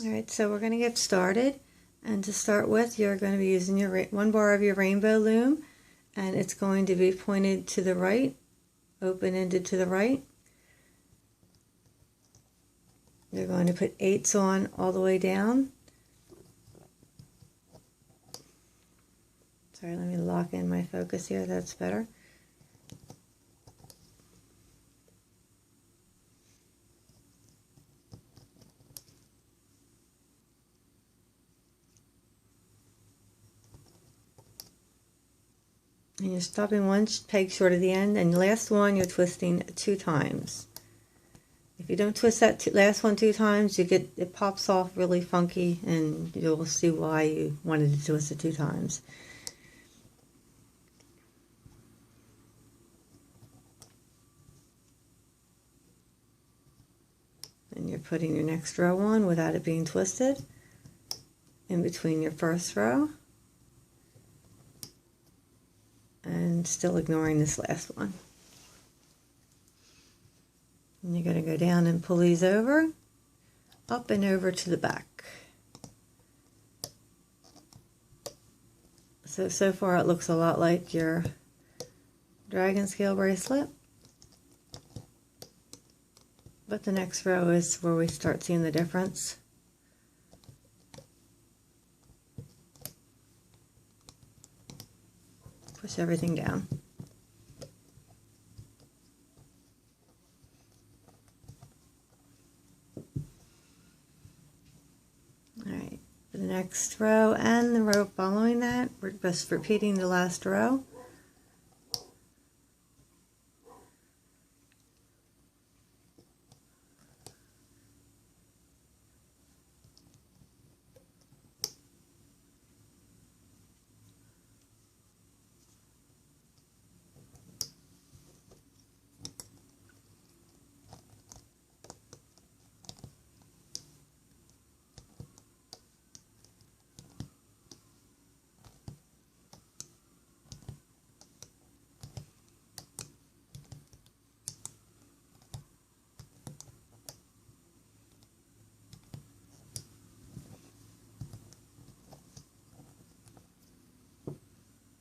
Alright, so we're going to get started, and to start with you're going to be using your one bar of your rainbow loom, and it's going to be pointed to the right, open-ended to the right. You're going to put 8s on all the way down. Sorry, let me lock in my focus here, that's better. And you're stopping one peg short of the end, and the last one you're twisting 2 times. If you don't twist that last one 2 times, it pops off really funky, and you'll see why you wanted to twist it 2 times. And you're putting your next row on without it being twisted in between your first row, and still ignoring this last one. And you're going to go down and pull these over, up and over to the back. So far it looks a lot like your dragon scale bracelet, but the next row is where we start seeing the difference. Push everything down. Alright, for the next row and the row following that, we're just repeating the last row.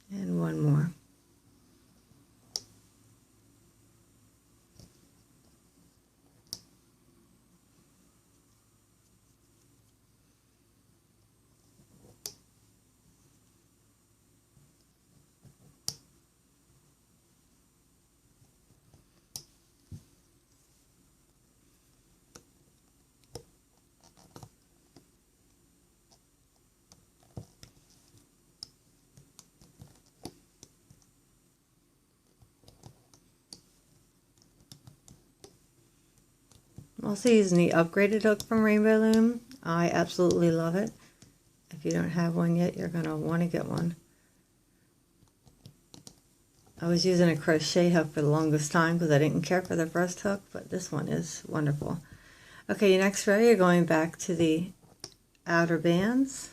And one more. I'm also using the upgraded hook from Rainbow Loom. I absolutely love it. If you don't have one yet, you're going to want to get one. I was using a crochet hook for the longest time because I didn't care for the first hook, but this one is wonderful. Okay, your next row, you're going back to the outer bands.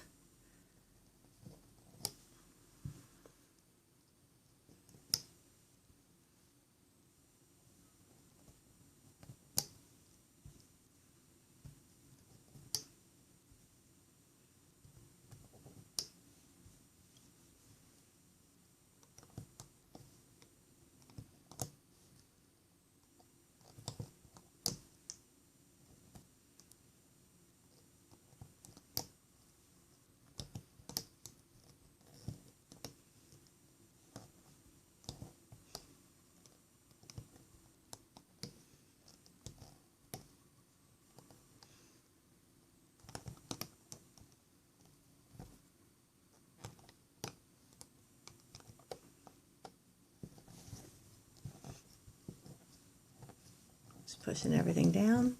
Just pushing everything down.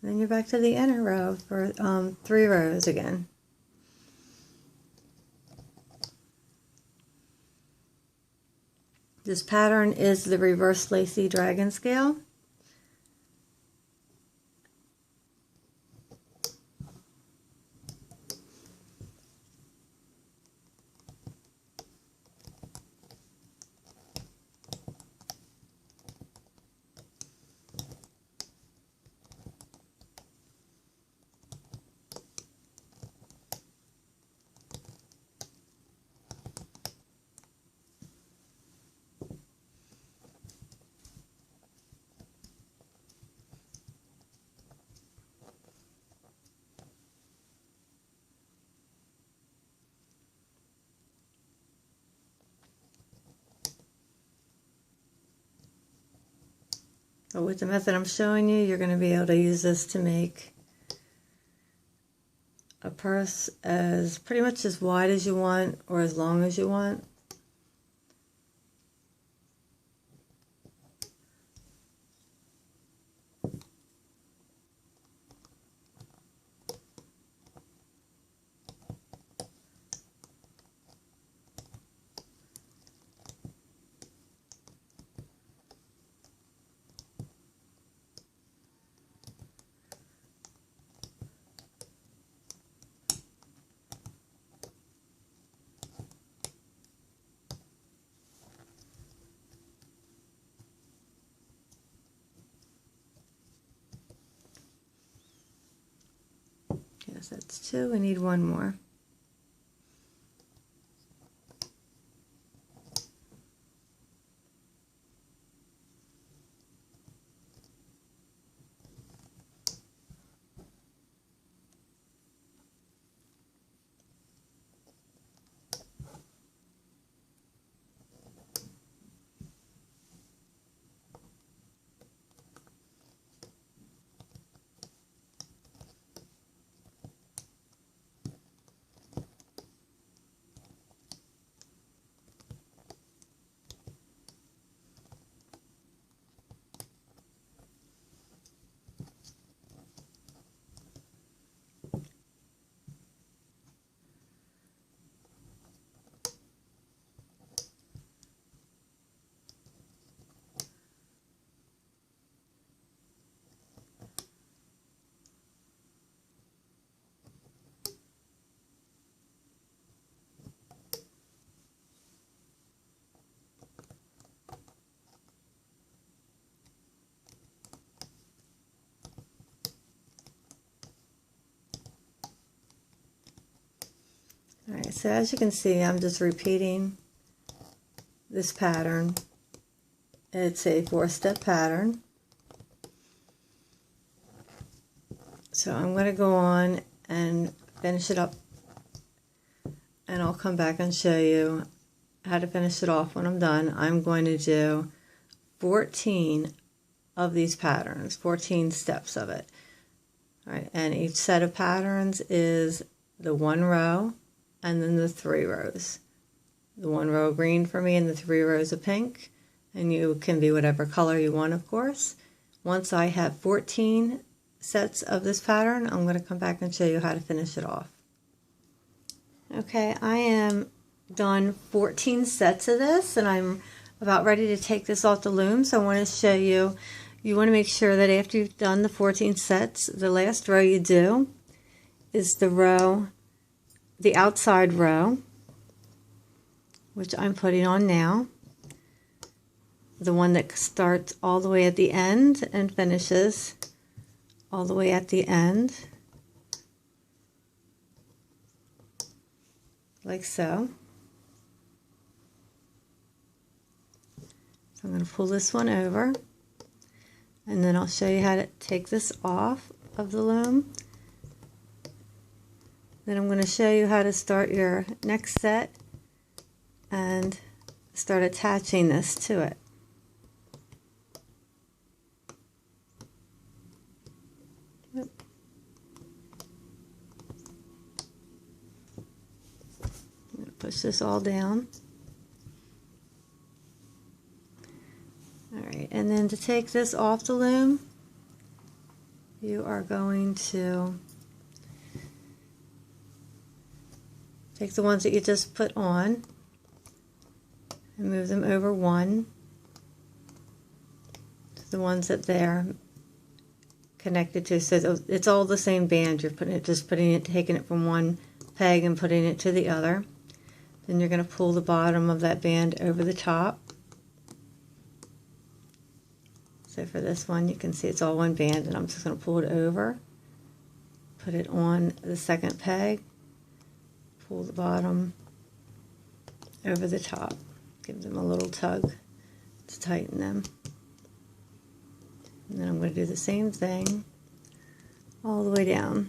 Then you're back to the inner row for 3 rows again. This pattern is the reverse Lacy dragon scale. But with the method I'm showing you, you're going to be able to use this to make a purse as pretty much as wide as you want or as long as you want. Yes, that's 2. We need 1 more. Alright, so as you can see, I'm just repeating this pattern. It's a 4-step pattern. So I'm going to go on and finish it up, and I'll come back and show you how to finish it off when I'm done. I'm going to do 14 of these patterns, 14 steps of it. All right, and each set of patterns is the 1 row and then the 3 rows. The 1 row of green for me and the 3 rows of pink, and you can be whatever color you want, of course. Once I have 14 sets of this pattern, I'm going to come back and show you how to finish it off. Okay, I am done 14 sets of this, and I'm about ready to take this off the loom. So I want to show you, you want to make sure that after you've done the 14 sets, the last row you do is the row, the outside row, which I'm putting on now, the one that starts all the way at the end and finishes all the way at the end, like so. So I'm going to pull this one over, and then I'll show you how to take this off of the loom. Then I'm going to show you how to start your next set and start attaching this to it. Yep. I'm going to push this all down. Alright, and then to take this off the loom, you are going to take the ones that you just put on and move them over one to the ones that they're connected to. So it's all the same band. You're taking it from one peg and putting it to the other. Then you're going to pull the bottom of that band over the top. So for this one, you can see it's all one band, and I'm just going to pull it over, put it on the second peg, pull the bottom over the top, give them a little tug to tighten them. And then I'm going to do the same thing all the way down.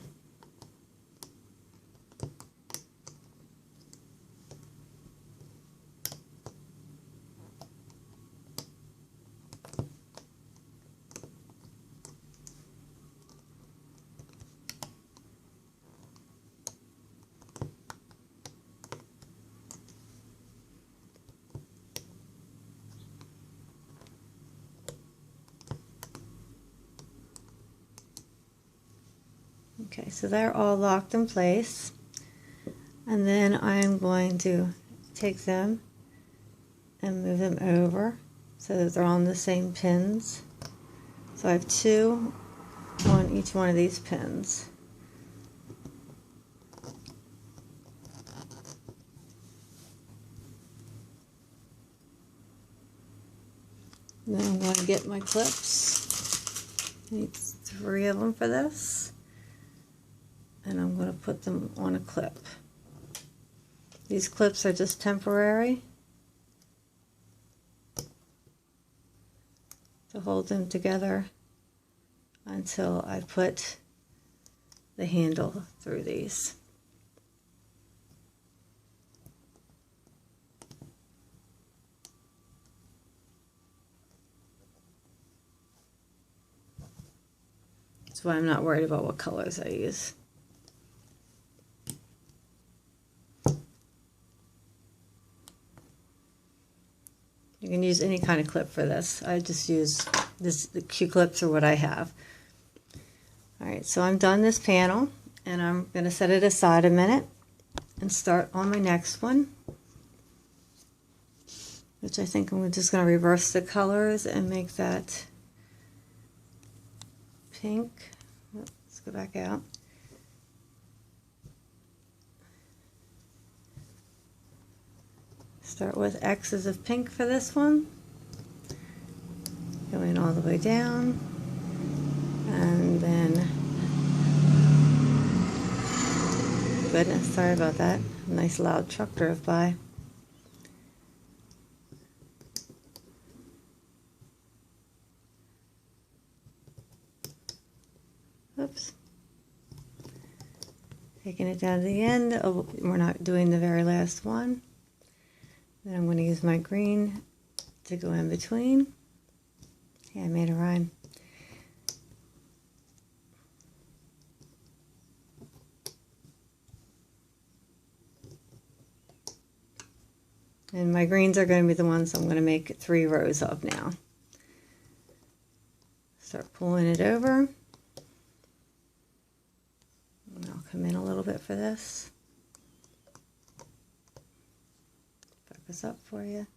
Okay, so they're all locked in place. And then I'm going to take them and move them over so that they're on the same pins. So I have 2 on each one of these pins. And then I'm going to get my clips. I need 3 of them for this. And I'm going to put them on a clip. These clips are just temporary to hold them together until I put the handle through these. That's why I'm not worried about what colors I use. You can use any kind of clip for this. I just use the Q-clips or what I have. Alright, so I'm done this panel, and I'm going to set it aside a minute and start on my next one, which I think I'm just going to reverse the colors and make that pink. Let's go back out. Start with X's of pink for this one, going all the way down, and then, goodness, sorry about that, a nice loud truck drove by. Oops. Taking it down to the end. Oh, we're not doing the very last one. Then I'm going to use my green to go in between. Yeah, I made a rhyme. And my greens are going to be the ones I'm going to make 3 rows of now. Start pulling it over. And I'll come in a little bit for this. Focus up for you.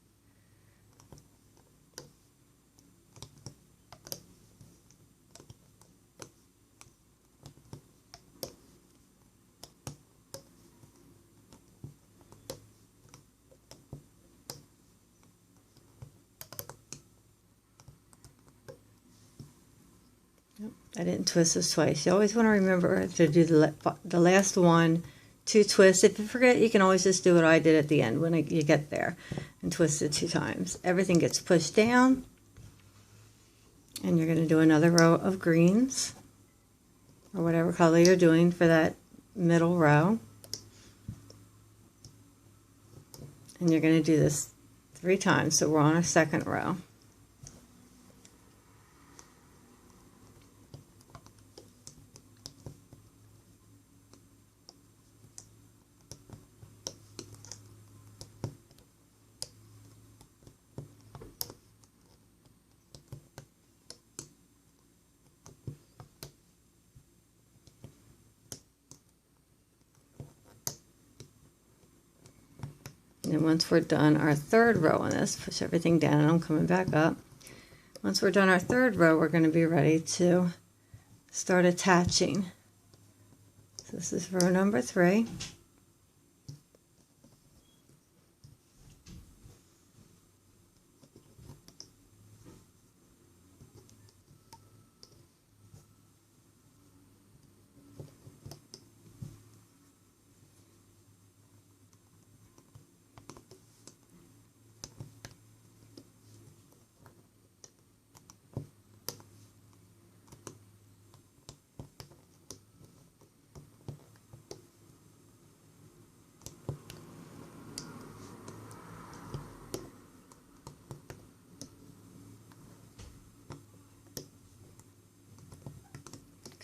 I didn't twist this twice. You always want to remember to do the last one, 2 twists. If you forget, you can always just do what I did at the end when you get there and twist it 2 times. Everything gets pushed down, and you're going to do another row of greens or whatever color you're doing for that middle row. And you're going to do this 3 times, so we're on our 2nd row. And once we're done our 3rd row on this, push everything down, and I'm coming back up. Once we're done our 3rd row, we're going to be ready to start attaching. So this is row number 3.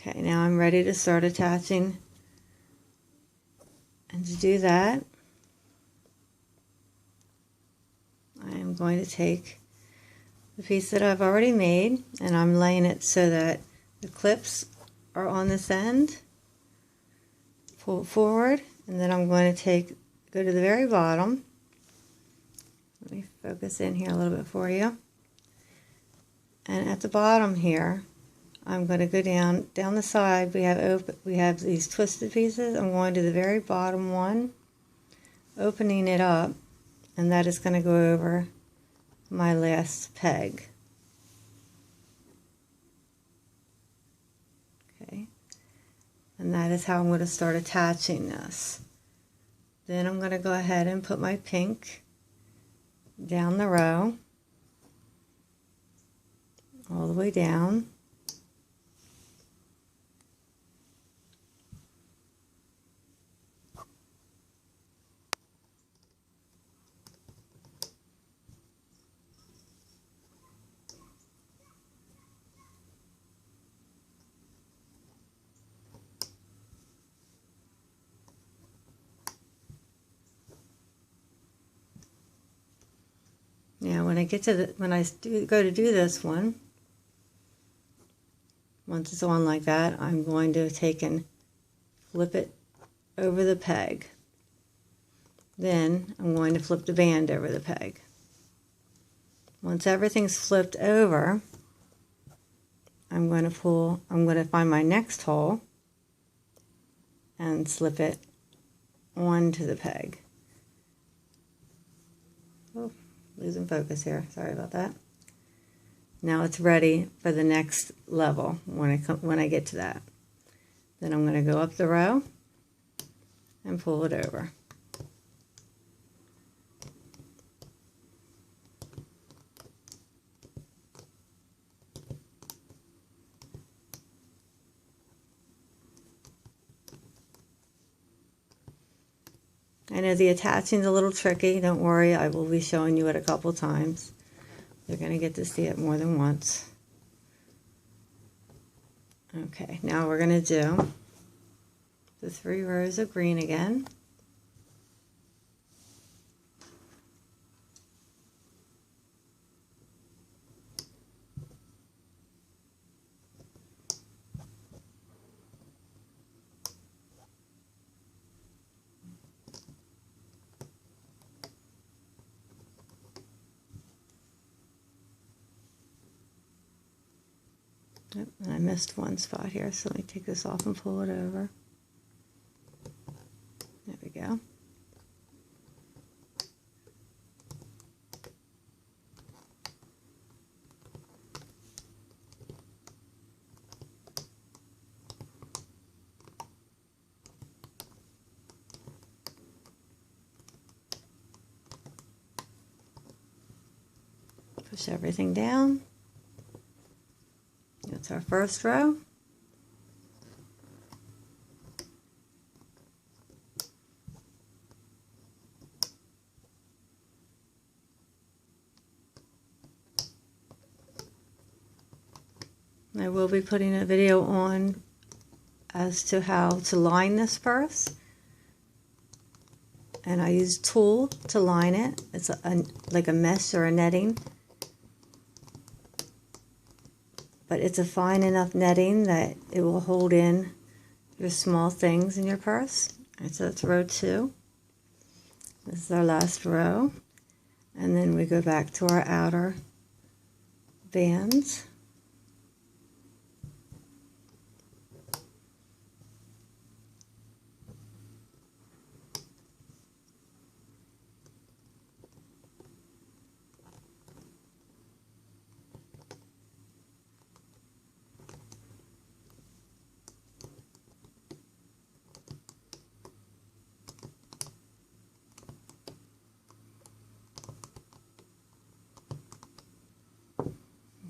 Okay, now I'm ready to start attaching. And to do that, I am going to take the piece that I've already made, and I'm laying it so that the clips are on this end pull it forward, and then I'm going to go to the very bottom. Let me focus in here a little bit for you. And at the bottom here, I'm going to go down the side. We have these twisted pieces. I'm going to the very bottom one, opening it up, and that is going to go over my last peg. Okay, and that is how I'm going to start attaching this. Then I'm going to go ahead and put my pink down the row, all the way down. Now when I get to go to do this one, once it's on like that, I'm going to take and flip it over the peg. Then I'm going to flip the band over the peg. Once everything's flipped over, I'm going to find my next hole and slip it onto the peg. Oh, losing focus here, sorry about that. Now it's ready for the next level when I get to that. Then I'm going to go up the row and pull it over. I know the attaching is a little tricky. Don't worry, I will be showing you it a couple times. You're going to get to see it more than once. Okay, now we're going to do the 3 rows of green again. Yep, and I missed one spot here, so let me take this off and pull it over. There we go. Push everything down. That's our first row. I will be putting a video on as to how to line this purse. And I use tulle to line it. It's like a mesh or a netting. But it's a fine enough netting that it will hold in your small things in your purse. All right, so that's row 2. This is our last row. And then we go back to our outer bands.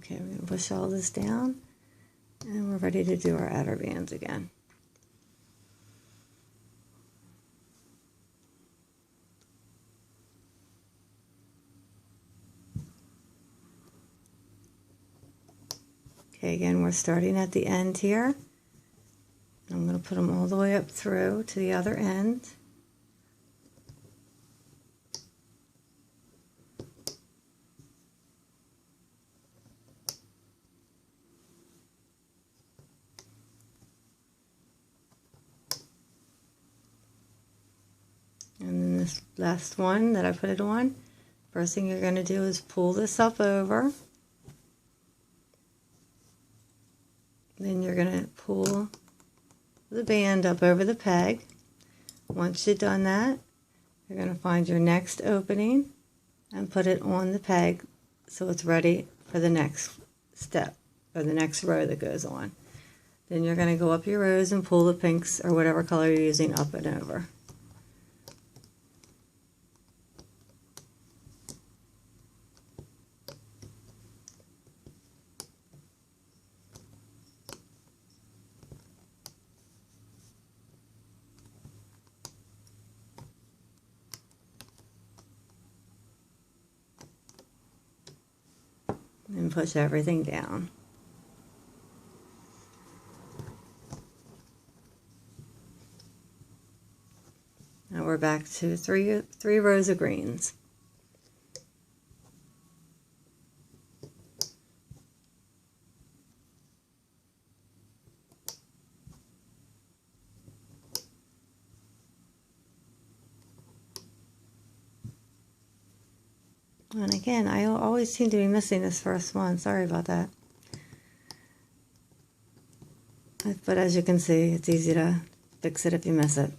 Okay, we're going to push all this down, and we're ready to do our outer bands again. Okay, again, we're starting at the end here. I'm going to put them all the way up through to the other end. this last one that I put it on, first thing you're going to do is pull this up over. Then you're going to pull the band up over the peg. Once you've done that, you're going to find your next opening and put it on the peg so it's ready for the next step or the next row that goes on. Then you're going to go up your rows and pull the pinks or whatever color you're using up and over. And push everything down. Now we're back to three rows of greens. And again, I always seem to be missing this first one. Sorry about that. But as you can see, it's easy to fix it if you miss it.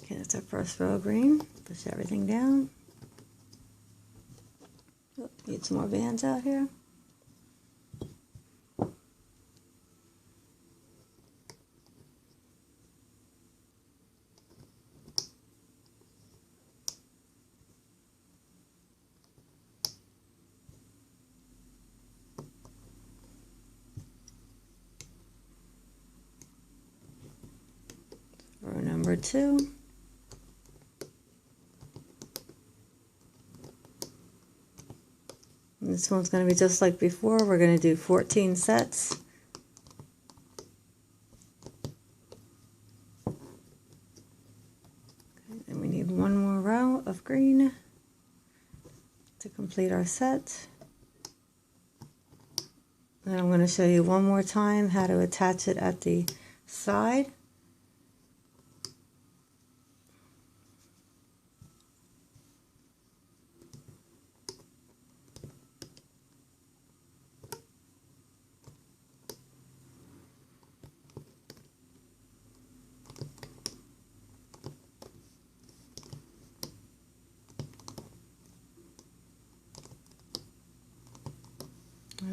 Okay, that's our first row of green. Push everything down. Need some more bands out here. Row number 2. And this one's going to be just like before. We're going to do 14 sets. Okay, and we need one more row of green to complete our set. And I'm going to show you one more time how to attach it at the side.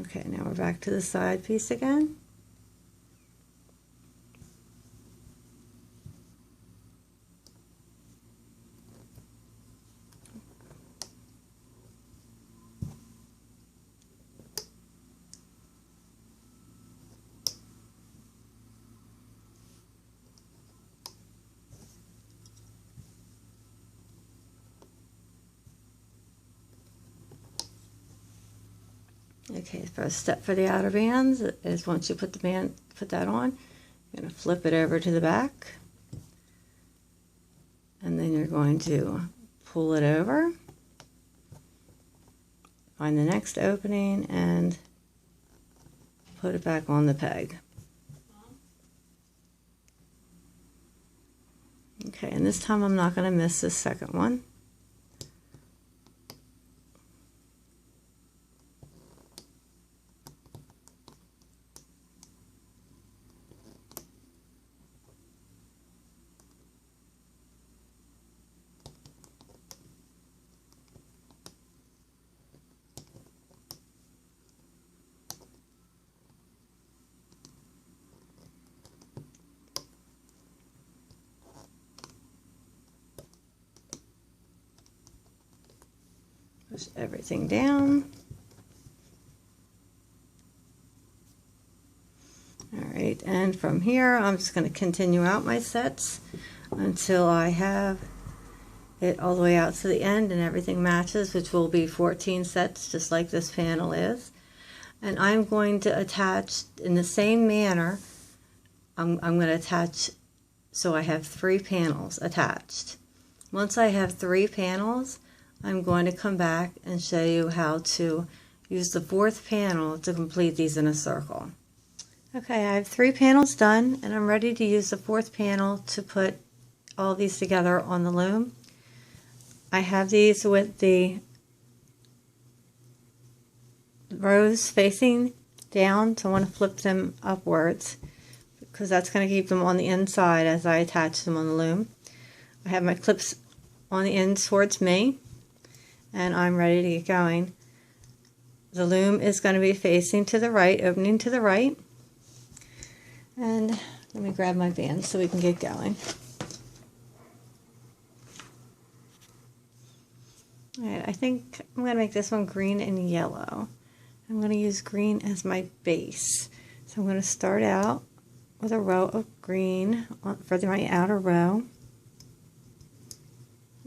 Okay, now we're back to the side piece again. Okay, first step for the outer bands is once you put that on, you're going to flip it over to the back, and then you're going to pull it over, find the next opening, and put it back on the peg. Okay, and this time I'm not going to miss this second one. Push everything down. Alright, and from here I'm just going to continue out my sets until I have it all the way out to the end and everything matches, which will be 14 sets just like this panel is. And I'm going to attach in the same manner. I'm going to attach so I have 3 panels attached. Once I have 3 panels, I'm going to come back and show you how to use the 4th panel to complete these in a circle. Okay, I have 3 panels done, and I'm ready to use the 4th panel to put all these together on the loom. I have these with the rows facing down, so I want to flip them upwards because that's going to keep them on the inside as I attach them on the loom. I have my clips on the end towards me, and I'm ready to get going. The loom is going to be facing to the right, opening to the right. And let me grab my band so we can get going. Alright, I think I'm going to make this one green and yellow. I'm going to use green as my base. So I'm going to start out with a row of green for my outer row.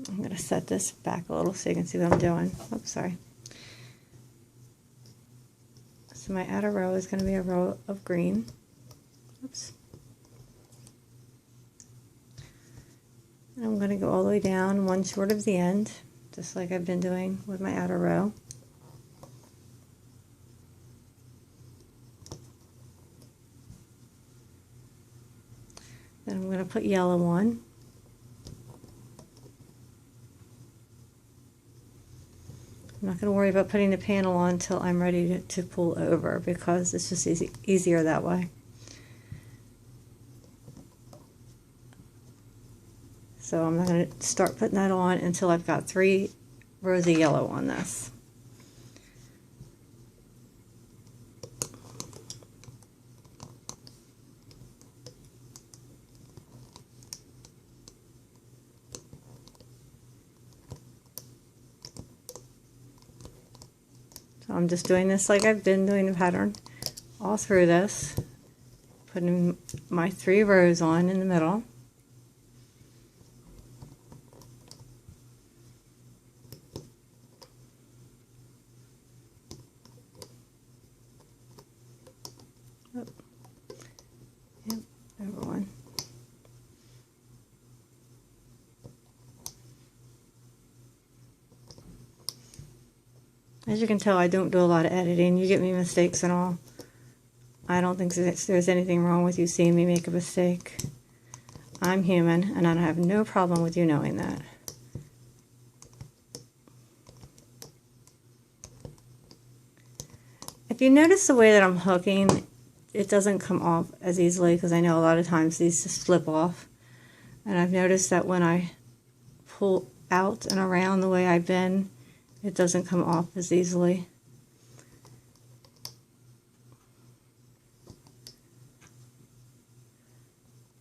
I'm going to set this back a little so you can see what I'm doing. Oops, sorry. So my outer row is going to be a row of green. Oops. And I'm going to go all the way down, one short of the end, just like I've been doing with my outer row. Then I'm going to put yellow on. I'm not going to worry about putting the panel on until I'm ready to pull over because it's just easier that way. So I'm not going to start putting that on until I've got 3 rows of yellow on this. So I'm just doing this like I've been doing the pattern all through this, putting my 3 rows on in the middle. Yep, over one. As you can tell, I don't do a lot of editing. You get me mistakes and all. I don't think there's anything wrong with you seeing me make a mistake. I'm human, and I have no problem with you knowing that. If you notice the way that I'm hooking, it doesn't come off as easily because I know a lot of times these just slip off. And I've noticed that when I pull out and around the way I've been, it doesn't come off as easily.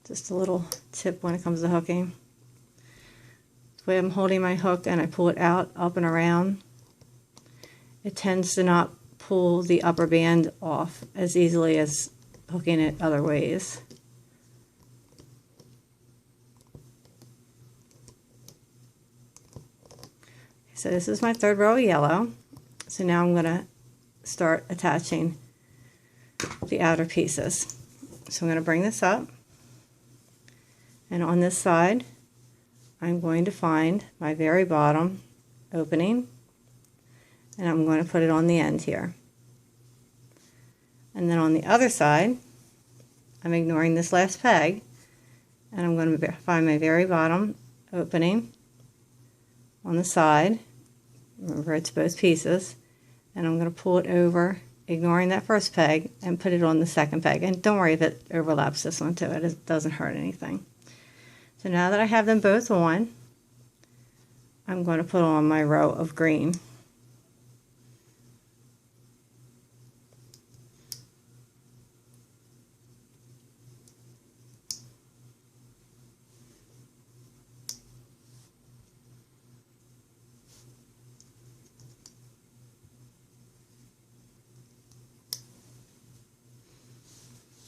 Just a little tip when it comes to hooking. The way I'm holding my hook and I pull it out, up and around, it tends to not pull the upper band off as easily as hooking it other ways. So this is my 3rd row of yellow. So now I'm going to start attaching the outer pieces. So I'm going to bring this up, and on this side I'm going to find my very bottom opening, and I'm going to put it on the end here. And then on the other side, I'm ignoring this last peg, and I'm going to find my very bottom opening on the side. Remember, it's both pieces, and I'm going to pull it over, ignoring that first peg, and put it on the second peg. And don't worry if it overlaps this one too, it doesn't hurt anything. So now that I have them both on, I'm going to put on my row of green.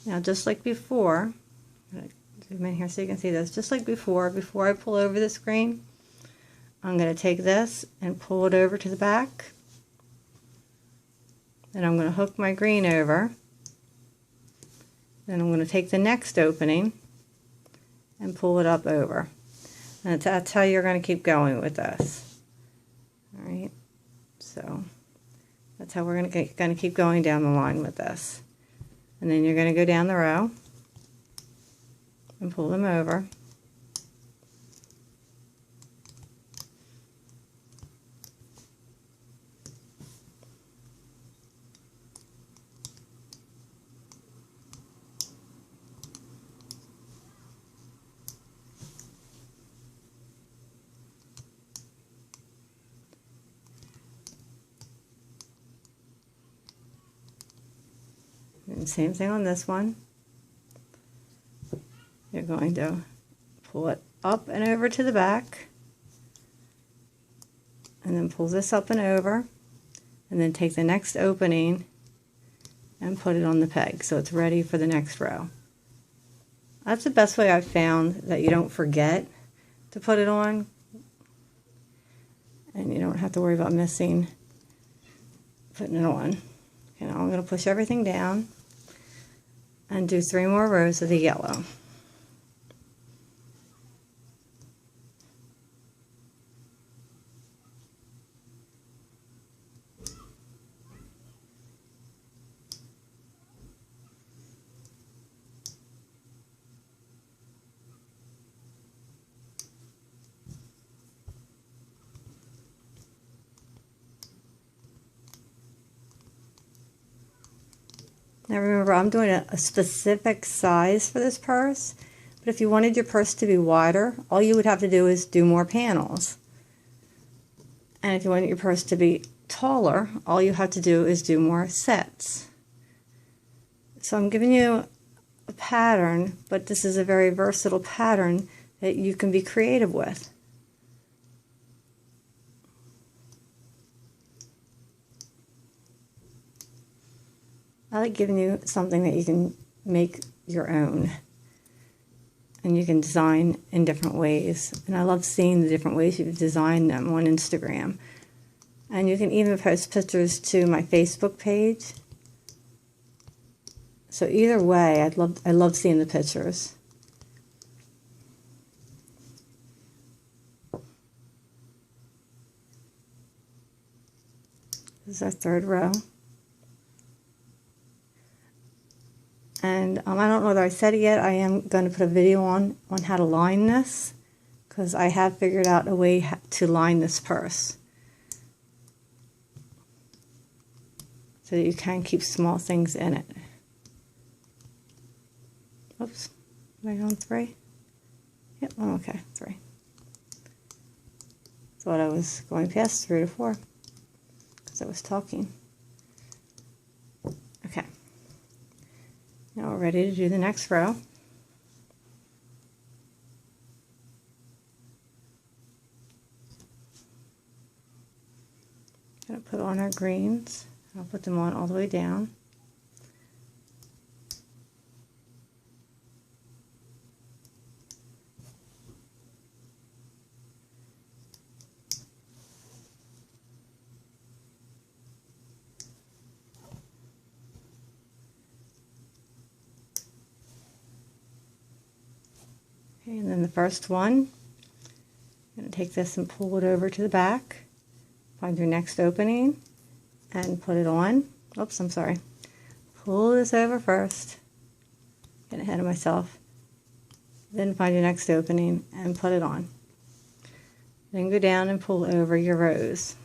Now, just like before, zoom in here so you can see this. Just like before I pull over the screen, I'm going to take this and pull it over to the back. Then I'm going to hook my green over. Then I'm going to take the next opening and pull it up over. And that's how you're going to keep going with this. All right, so that's how we're going to keep going down the line with this. And then you're going to go down the row and pull them over. And same thing on this one. You're going to pull it up and over to the back, and then pull this up and over, and then take the next opening and put it on the peg so it's ready for the next row. That's the best way I've found that you don't forget to put it on, and you don't have to worry about missing putting it on. Okay, now I'm going to push everything down and do 3 more rows of the yellow. Now remember, I'm doing a specific size for this purse, but if you wanted your purse to be wider, all you would have to do is do more panels. And if you wanted your purse to be taller, all you have to do is do more sets. So I'm giving you a pattern, but this is a very versatile pattern that you can be creative with. I like giving you something that you can make your own, and you can design in different ways. And I love seeing the different ways you've designed them on Instagram. And you can even post pictures to my Facebook page. So either way, I love seeing the pictures. This is our 3rd row. And I don't know whether I said it yet, I am going to put a video on how to line this, because I have figured out a way to line this purse so that you can keep small things in it. Oops, am I on 3? Yep, I'm okay, 3. Thought I was going past 3 to 4 because I was talking. Okay. Now we're ready to do the next row. I'm going to put on our greens. I'll put them on all the way down. Okay, and then the first one, I'm going to take this and pull it over to the back, find your next opening, and put it on. Oops, I'm sorry. Pull this over first, get ahead of myself, then find your next opening and put it on. Then go down and pull over your rows.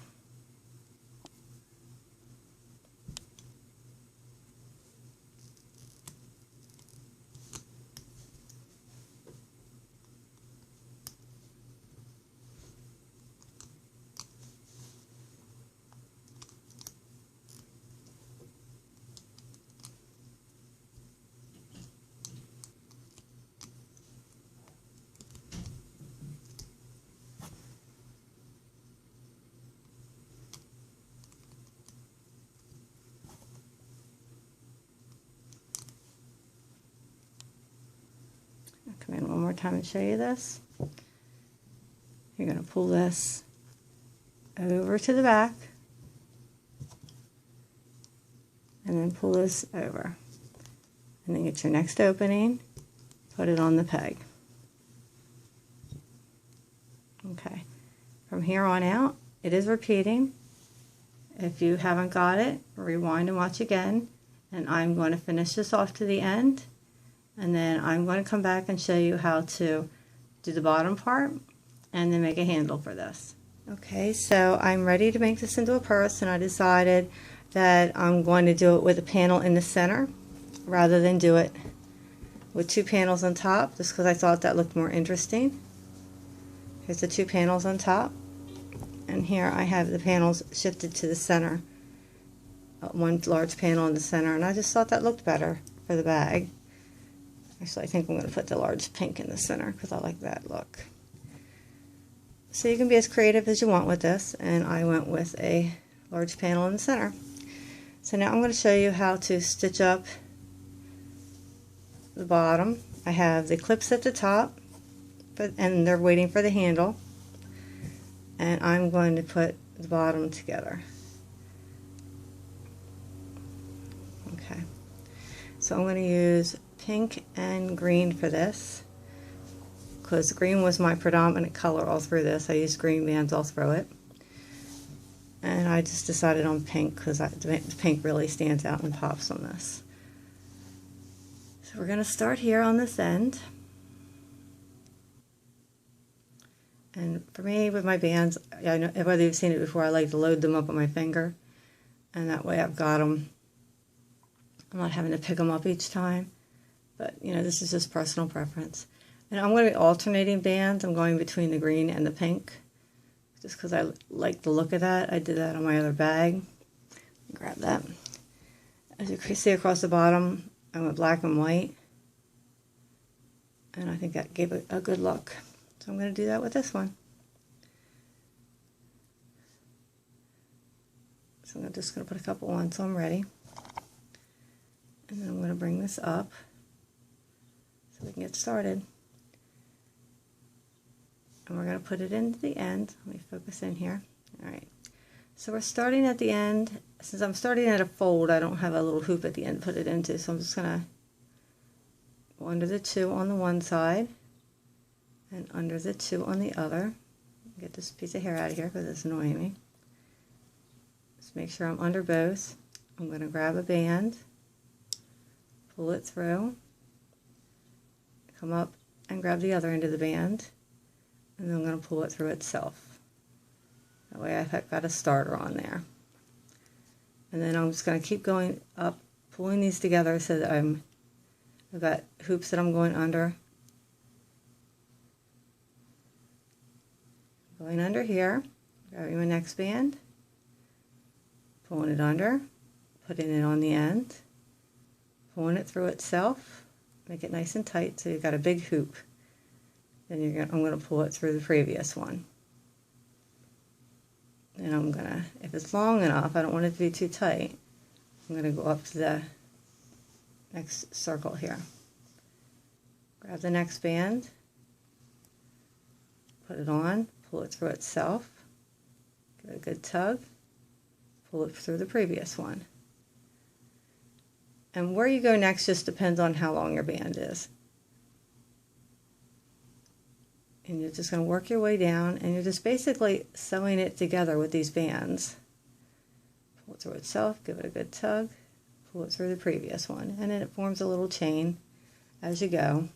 Come in one more time and show you this. You're going to pull this over to the back and then pull this over, and then get your next opening, put it on the peg. Okay, from here on out, it is repeating. If you haven't got it, rewind and watch again. And I'm going to finish this off to the end. And then I'm going to come back and show you how to do the bottom part and then make a handle for this. Okay, so I'm ready to make this into a purse, and I decided that I'm going to do it with a panel in the center rather than do it with two panels on top, just because I thought that looked more interesting. Here's the two panels on top, and here I have the panels shifted to the center, one large panel in the center, and I just thought that looked better for the bag. Actually, I think I'm going to put the large pink in the center because I like that look. So you can be as creative as you want with this, and I went with a large panel in the center. So now I'm going to show you how to stitch up the bottom. I have the clips at the top, and they're waiting for the handle, and I'm going to put the bottom together. Okay, so I'm going to use pink and green for this, because green was my predominant color all through this. I used green bands all through it, and I just decided on pink because the pink really stands out and pops on this. So we're going to start here on this end, and for me with my bands, I know whether you've seen it before, I like to load them up on my finger, and that way I've got them. I'm not having to pick them up each time. But, you know, this is just personal preference. And I'm going to be alternating bands. I'm going between the green and the pink, just because I like the look of that. I did that on my other bag. Grab that. As you can see across the bottom, I went black and white. And I think that gave it a good look. So I'm going to do that with this one. So I'm just going to put a couple on so I'm ready. And then I'm going to bring this up so we can get started. And we're going to put it into the end. Let me focus in here. Alright, so we're starting at the end. Since I'm starting at a fold, I don't have a little hoop at the end to put it into, so I'm just going to go under the two on the one side and under the two on the other. Get this piece of hair out of here because it's annoying me. Just make sure I'm under both. I'm going to grab a band, pull it through, come up and grab the other end of the band, and then I'm going to pull it through itself. That way I've got a starter on there. And then I'm just going to keep going up, pulling these together so that I've got hoops that I'm going under. Going under here, grabbing my next band, pulling it under, putting it on the end, pulling it through itself. Make it nice and tight so you've got a big hoop. Then I'm going to pull it through the previous one. And I'm going to, if it's long enough, I don't want it to be too tight, I'm going to go up to the next circle here. Grab the next band, put it on, pull it through itself, give it a good tug, pull it through the previous one. And where you go next just depends on how long your band is. And you're just going to work your way down, and you're just basically sewing it together with these bands. Pull it through itself, give it a good tug, pull it through the previous one, and then it forms a little chain as you go.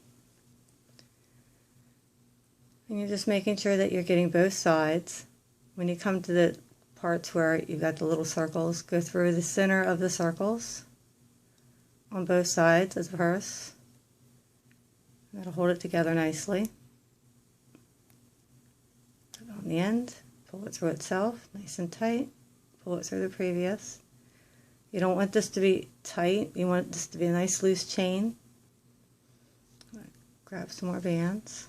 And you're just making sure that you're getting both sides. When you come to the parts where you've got the little circles, go through the center of the circles on both sides of the purse. That'll hold it together nicely. Put it on the end, pull it through itself, nice and tight, pull it through the previous. You don't want this to be tight, you want this to be a nice loose chain. Grab some more bands.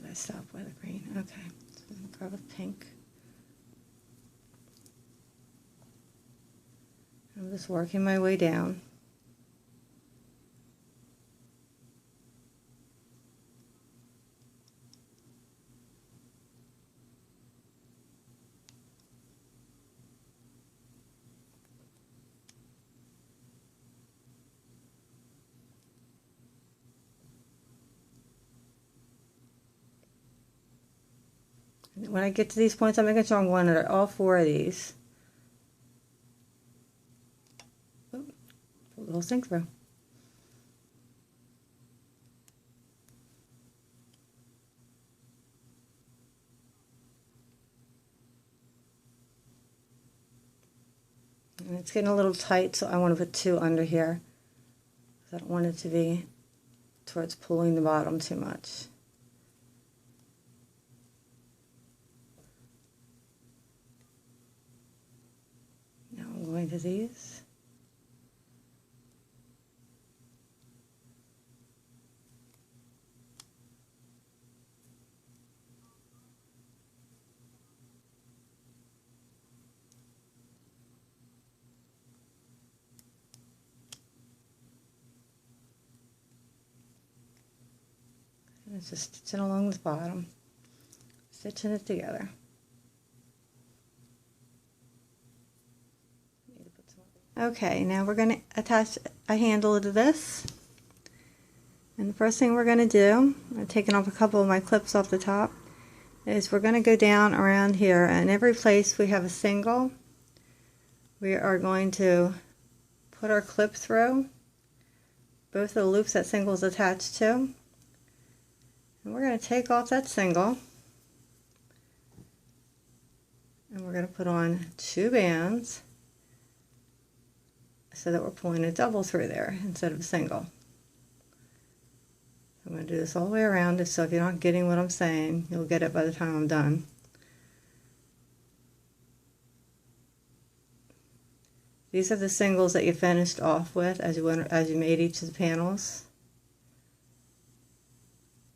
I stop with a green. Okay, so I'm going to grab a pink. I'm just working my way down. When I get to these points, I'm making sure I'm going under all 4 of these. Pull the little thing through. And it's getting a little tight, so I want to put 2 under here. I don't want it to be towards pulling the bottom too much. Now I'm going to these. And it's just stitching along the bottom, stitching it together. Okay, now we're going to attach a handle to this. And the first thing we're going to do, I'm taking off a couple of my clips off the top, is we're going to go down around here, and every place we have a single, we are going to put our clip through both of the loops that single is attached to. And we're going to take off that single, and we're going to put on 2 bands so that we're pulling a double through there instead of a single. I'm going to do this all the way around, so if you're not getting what I'm saying, you'll get it by the time I'm done. These are the singles that you finished off with as you made each of the panels.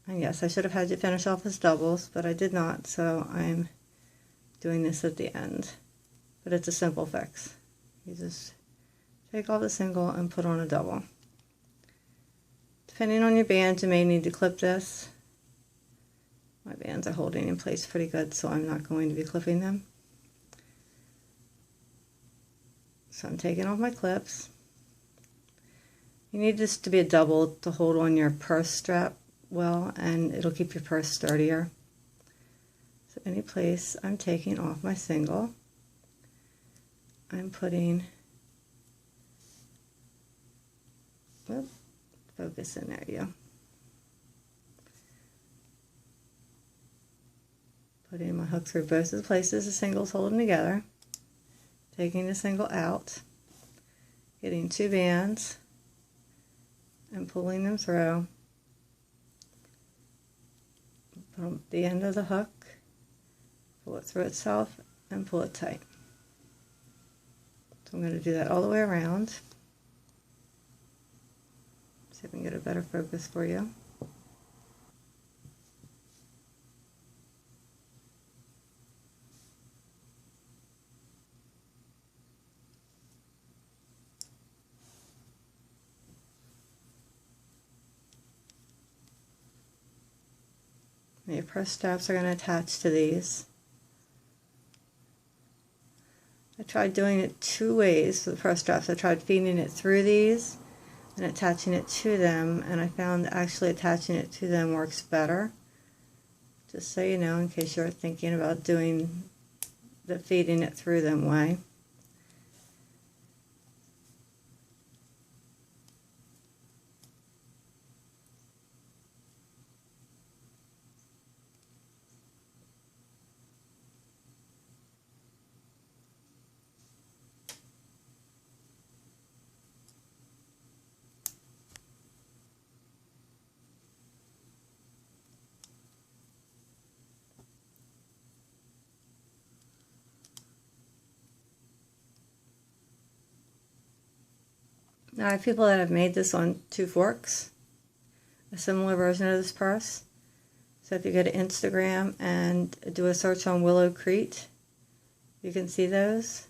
And yes, I should have had you finish off as doubles, but I did not, so I'm doing this at the end. But it's a simple fix. You just take off the single and put on a double. Depending on your bands, you may need to clip this. My bands are holding in place pretty good, so I'm not going to be clipping them. So I'm taking off my clips. You need this to be a double to hold on your purse strap well, and it'll keep your purse sturdier. So any place I'm taking off my single, I'm putting, whoop, focus in, there you go. Putting my hook through both of the places the single's holding together, taking the single out, getting 2 bands and pulling them through. Put on the end of the hook, pull it through itself, and pull it tight. So I'm going to do that all the way around. See if I can get a better focus for you. Your purse straps are going to attach to these. I tried doing it 2 ways for the purse straps. I tried feeding it through these and attaching it to them, and I found actually attaching it to them works better. Just so you know, in case you're thinking about doing the feeding it through them way. Now I have people that have made this on 2 forks, a similar version of this purse. So if you go to Instagram and do a search on Willow Crete, you can see those,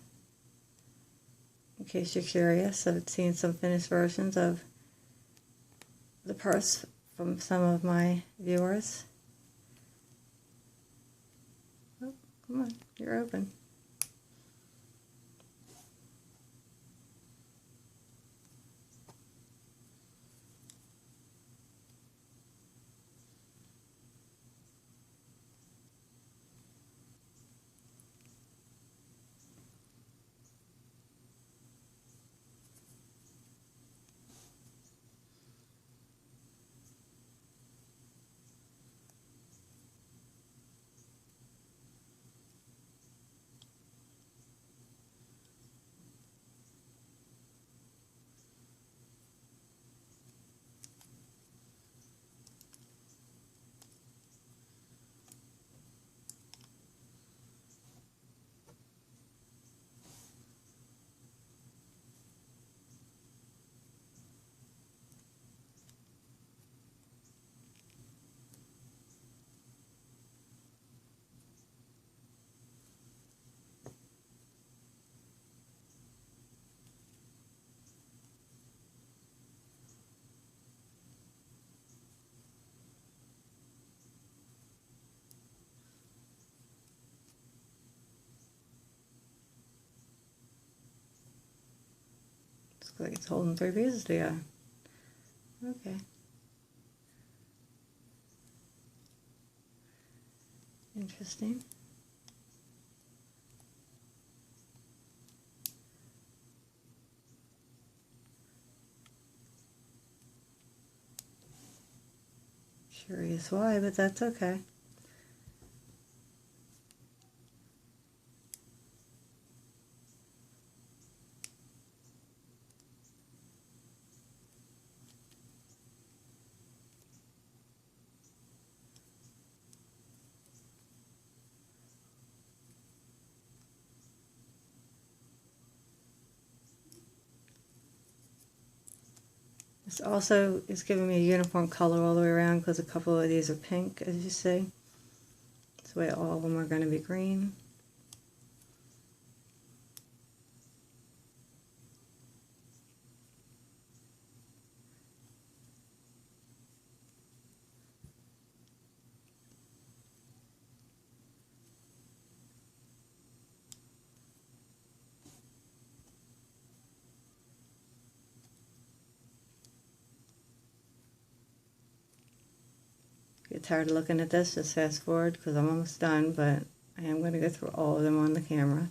in case you're curious. I've seen some finished versions of the purse from some of my viewers. Oh, come on, you're open. Looks like it's holding 3 pieces together. Okay. Interesting. Curious why, but that's okay. This also is giving me a uniform color all the way around because a couple of these are pink, as you see. This way all of them are going to be green. Get tired of looking at this, just fast forward because I'm almost done, but I am going to go through all of them on the camera.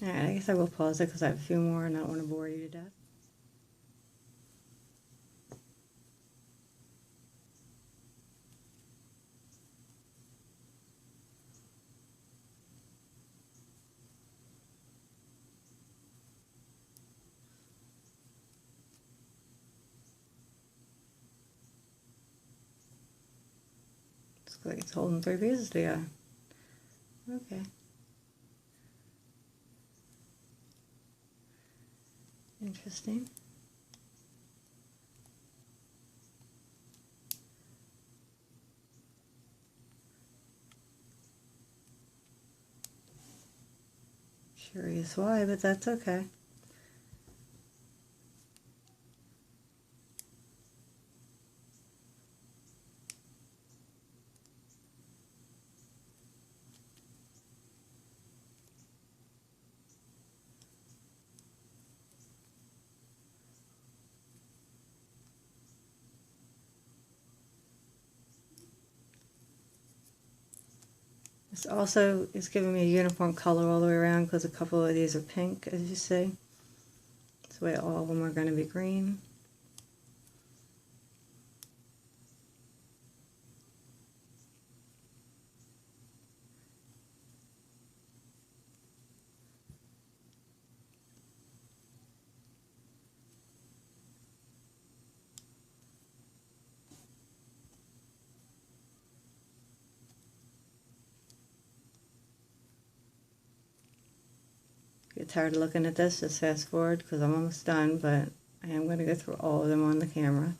Alright, I guess I will pause it because I have a few more and I don't want to bore you to death. Looks like it's holding 3 pieces together. Okay. Interesting. Curious why, but that's okay. This also is giving me a uniform color all the way around because a couple of these are pink, as you see. This way all of them are going to be green. Get tired of looking at this, just fast forward because I'm almost done, but I am going to go through all of them on the camera.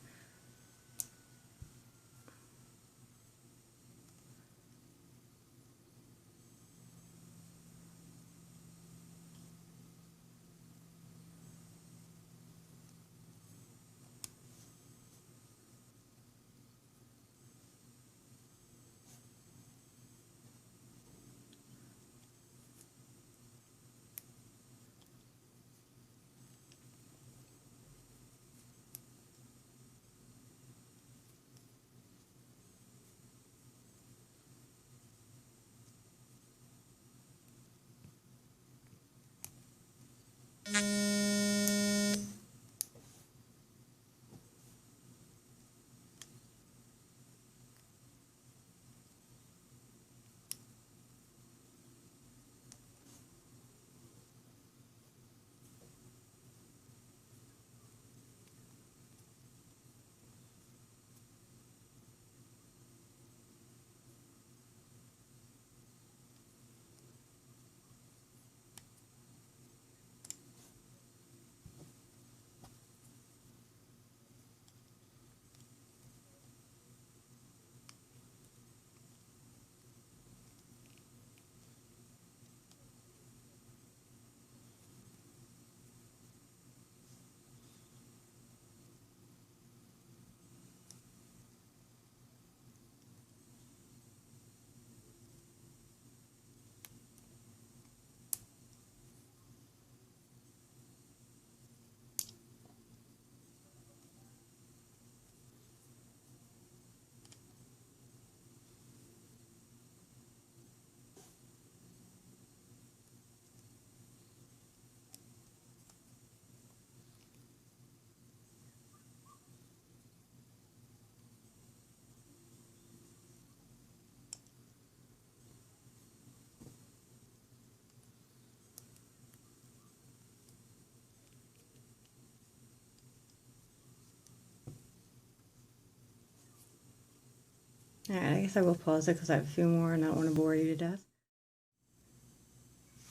Alright, I guess I will pause it because I have a few more and I don't want to bore you to death.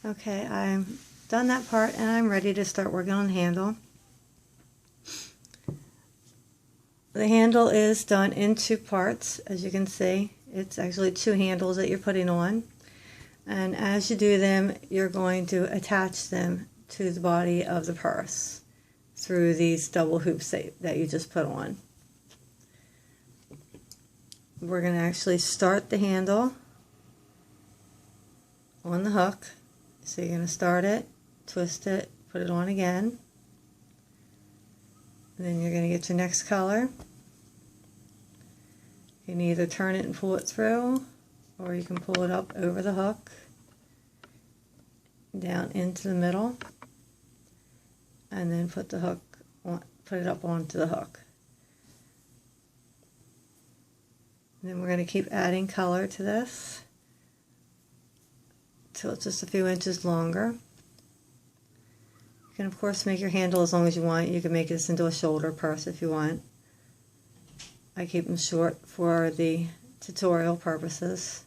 Okay, I'm done that part and I'm ready to start working on the handle. The handle is done in two parts, as you can see. It's actually two handles that you're putting on. And as you do them, you're going to attach them to the body of the purse through these double hoops that you just put on. We're going to actually start the handle on the hook. So you're going to start it, twist it, put it on again. And then you're going to get your next color. You can either turn it and pull it through, or you can pull it up over the hook, down into the middle, and then put the hook on, put it up onto the hook. And then we're going to keep adding color to this till it's just a few inches longer. You can of course make your handle as long as you want. You can make this into a shoulder purse if you want. I keep them short for the tutorial purposes.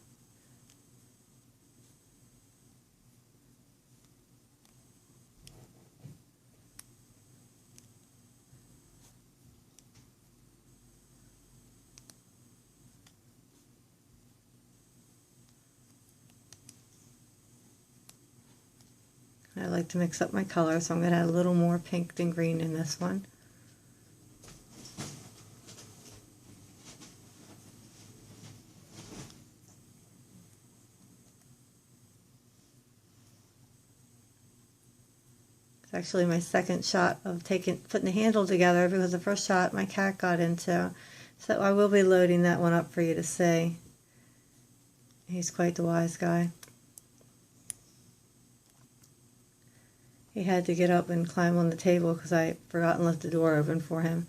I like to mix up my colors, so I'm going to add a little more pink than green in this one. It's actually my second shot of putting the handle together, because the first shot my cat got into. So I will be loading that one up for you to see. He's quite the wise guy. He had to get up and climb on the table because I forgot and left the door open for him.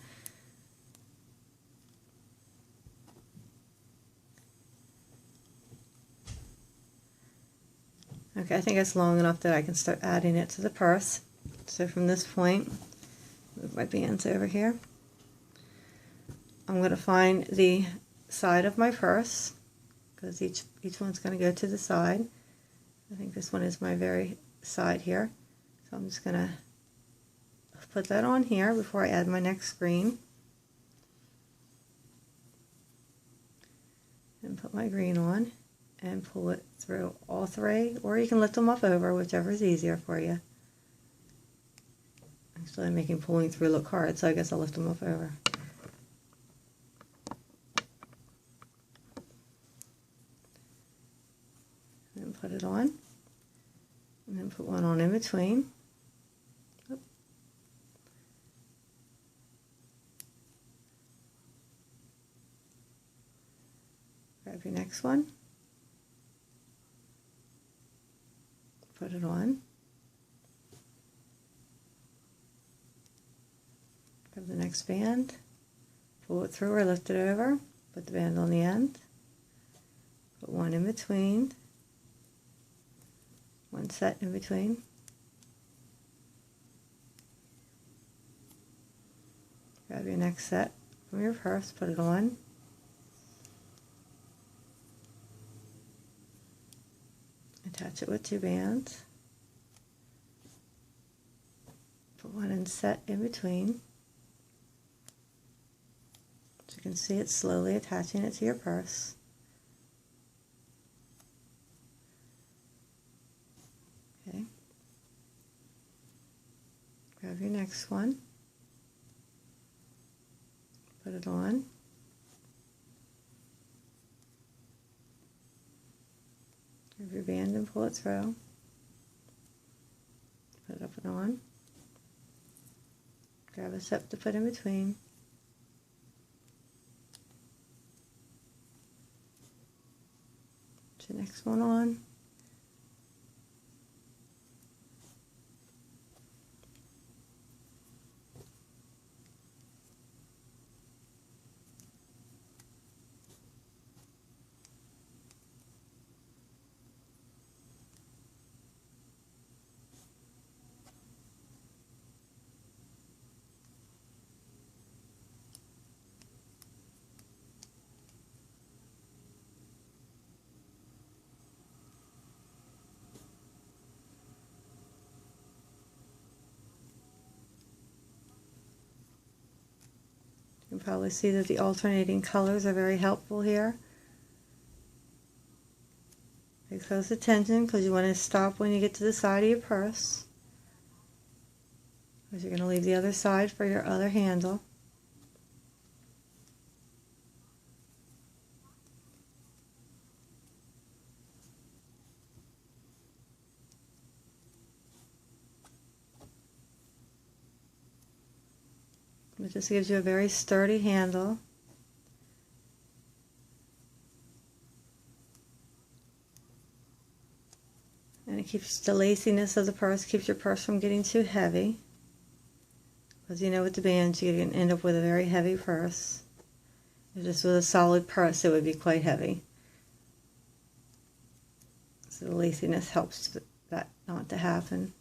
Okay, I think it's long enough that I can start adding it to the purse. So from this point, move my bands over here. I'm going to find the side of my purse because each one's going to go to the side. I think this one is my very side here. So I'm just going to put that on here before I add my next green. And put my green on and pull it through all three, or you can lift them up over, whichever is easier for you. Actually, I'm making pulling through look hard, so I guess I'll lift them up over. And put it on, and then put one on in between. Oop. Grab your next one. Put it on. Grab the next band, pull it through or lift it over, put the band on the end, put one in between, one set in between, grab your next set from your purse, put it on, attach it with two bands, put one in set in between. So you can see it's slowly attaching it to your purse. Okay. Grab your next one, put it on, grab your band and pull it through, put it up and on, grab a set to put in between, put your next one on, you can probably see that the alternating colors are very helpful here. Pay close attention because you want to stop when you get to the side of your purse, because you're going to leave the other side for your other handle. It just gives you a very sturdy handle. And it keeps the laciness of the purse, keeps your purse from getting too heavy. Because you know with the bands you can end up with a very heavy purse. If just with a solid purse it would be quite heavy. So the laciness helps that not to happen.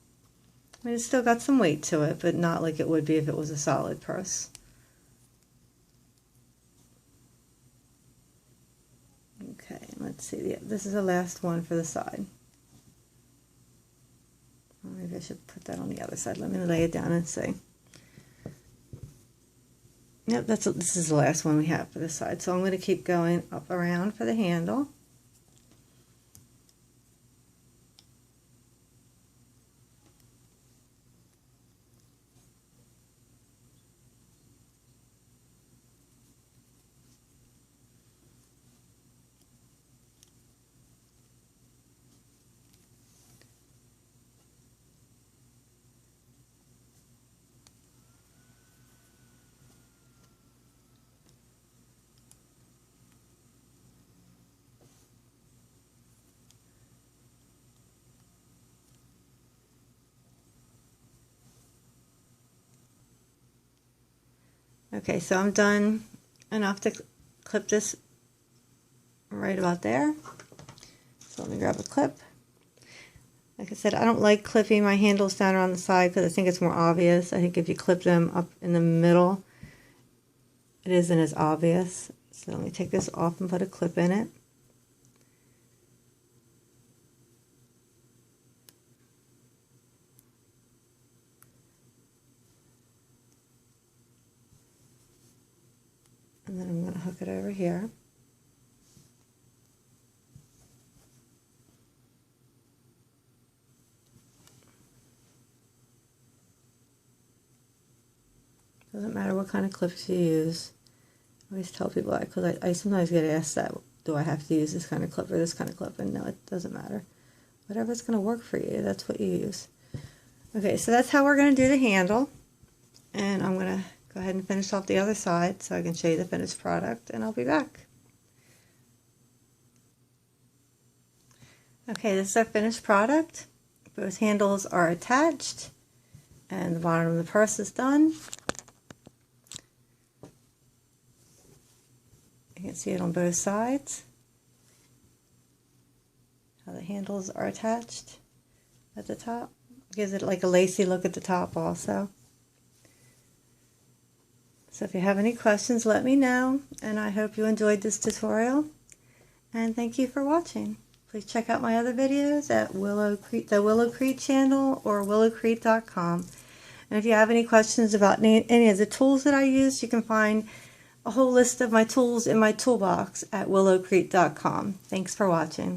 I mean, it's still got some weight to it, but not like it would be if it was a solid purse. Okay, let's see. This is the last one for the side. Well, maybe I should put that on the other side. Let me lay it down and see. Yep, this is the last one we have for the side. So I'm going to keep going up around for the handle. Okay, so I'm done enough to clip this right about there. So let me grab a clip. Like I said, I don't like clipping my handles down around the side because I think it's more obvious. I think if you clip them up in the middle, it isn't as obvious. So let me take this off and put a clip in it. And then I'm going to hook it over here. Doesn't matter what kind of clips you use. I always tell people that because I sometimes get asked that, do I have to use this kind of clip or this kind of clip? And no, it doesn't matter. Whatever's going to work for you, that's what you use. Okay, so that's how we're going to do the handle. And I'm going to go ahead and finish off the other side so I can show you the finished product, and I'll be back. Okay, this is our finished product. Both handles are attached, and the bottom of the purse is done. You can see it on both sides. How the handles are attached at the top. Gives it like a lacy look at the top also. So if you have any questions, let me know, and I hope you enjoyed this tutorial, and thank you for watching. Please check out my other videos at the Willow Crete channel or willowcrete.com. And if you have any questions about any of the tools that I use, you can find a whole list of my tools in my toolbox at willowcrete.com. Thanks for watching.